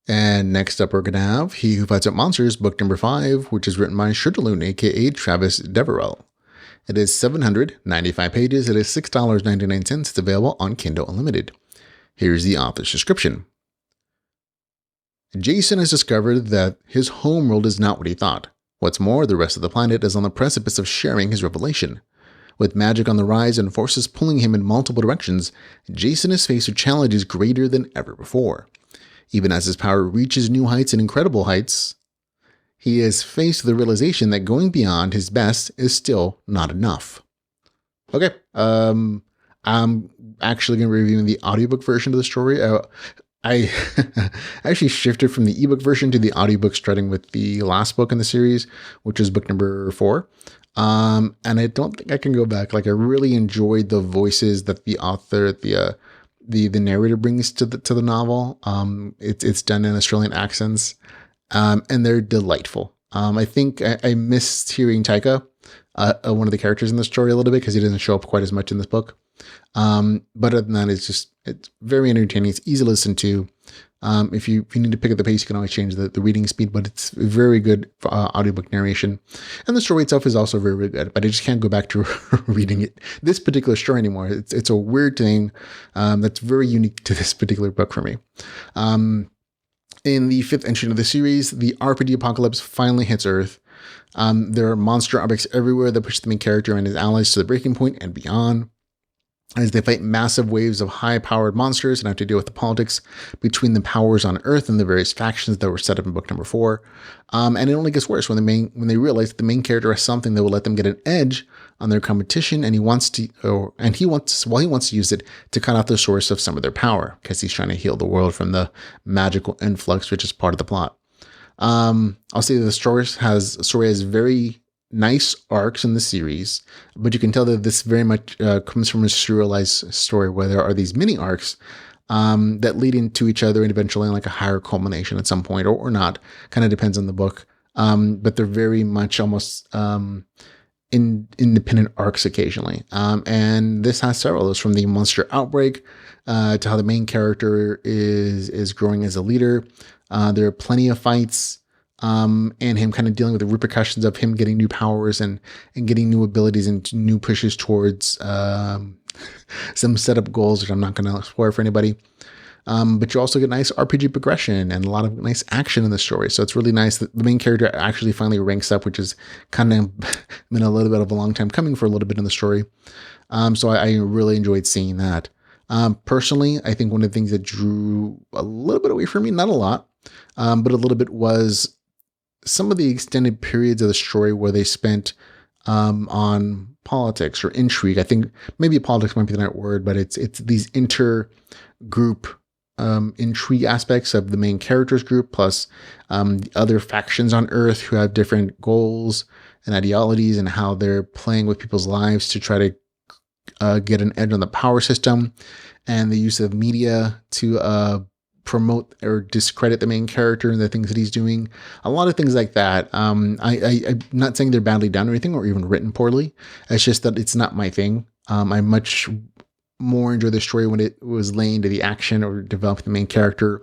And next up, we're going to have He Who Fights Up Monsters, book number 5, which is written by Shirtaloon, aka Travis Deverell. It is 795 pages. It is $6.99. It's available on Kindle Unlimited. Here's the author's description. Jason has discovered that his homeworld is not what he thought. What's more, the rest of the planet is on the precipice of sharing his revelation. With magic on the rise and forces pulling him in multiple directions, Jason is faced with challenges greater than ever before. Even as his power reaches new heights and incredible heights, he is faced with the realization that going beyond his best is still not enough. Okay, I'm actually going to be reviewing the audiobook version of the story. I actually shifted from the ebook version to the audiobook starting with the last book in the series, which is book number 4. And I don't think I can go back. Like, I really enjoyed the voices that the author, the narrator brings to the novel. It's done in Australian accents, and they're delightful. I think I missed hearing Taika, one of the characters in the story, a little bit because he doesn't show up quite as much in this book. But other than that, it's very entertaining. It's easy to listen to. If you need to pick up the pace, you can always change the reading speed, but it's very good audiobook narration. And the story itself is also very, very good, but I just can't go back to reading this particular story anymore. It's a weird thing that's very unique to this particular book for me. In the 5th entry of the series, the RPG apocalypse finally hits Earth. There are monster outbreaks everywhere that push the main character and his allies to the breaking point and beyond, as they fight massive waves of high-powered monsters and have to deal with the politics between the powers on Earth and the various factions that were set up in book number 4. And it only gets worse when they realize that the main character has something that will let them get an edge on their competition, and he wants to use it to cut off the source of some of their power, because he's trying to heal the world from the magical influx, which is part of the plot. I'll say that the story has very nice arcs in the series, but you can tell that this very much comes from a serialized story where there are these mini arcs that lead into each other and eventually like a higher culmination at some point, or not. Kind of depends on the book. But they're very much almost independent arcs occasionally. And this has several of those, from the monster outbreak to how the main character is growing as a leader. There are plenty of fights. And him kind of dealing with the repercussions of him getting new powers and getting new abilities and new pushes towards some setup goals, which I'm not going to spoil for anybody. But you also get nice RPG progression and a lot of nice action in the story. So it's really nice that the main character actually finally ranks up, which is kind of been a little bit of a long time coming for a little bit in the story. So I really enjoyed seeing that. Personally, I think one of the things that drew a little bit away from me, not a lot, but a little bit, was some of the extended periods of the story where they spent on politics or intrigue. I think maybe politics might be the right word, but it's these inter-group intrigue aspects of the main characters group, plus the other factions on Earth who have different goals and ideologies, and how they're playing with people's lives to try to get an edge on the power system, and the use of media to promote or discredit the main character and the things that he's doing. A lot of things like that. I'm not saying they're badly done or anything, or even written poorly. It's just that it's not my thing. I much more enjoy the story when it was laying to the action or developing the main character,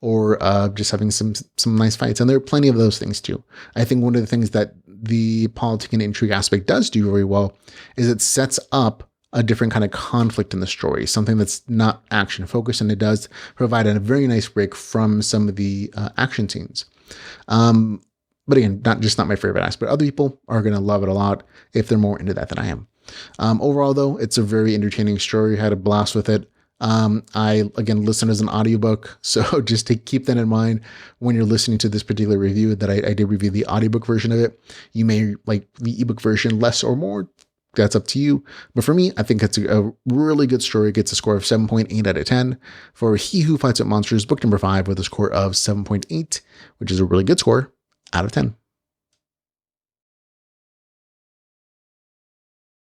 or just having some nice fights. And there are plenty of those things too. I think one of the things that the politic and intrigue aspect does do very well is it sets up a different kind of conflict in the story, something that's not action focused, and it does provide a very nice break from some of the action scenes. But again, not my favorite aspect. Other people are going to love it a lot if they're more into that than I am. Overall, though, it's a very entertaining story. I had a blast with it. I, again, listen as an audiobook, so just to keep that in mind when you're listening to this particular review, that I did review the audiobook version of it. You may like the ebook version less or more. That's up to you. But for me, I think it's a really good story. It gets a score of 7.8 out of 10 for He Who Fights Up Monsters, book number 5, with a score of 7.8, which is a really good score out of 10.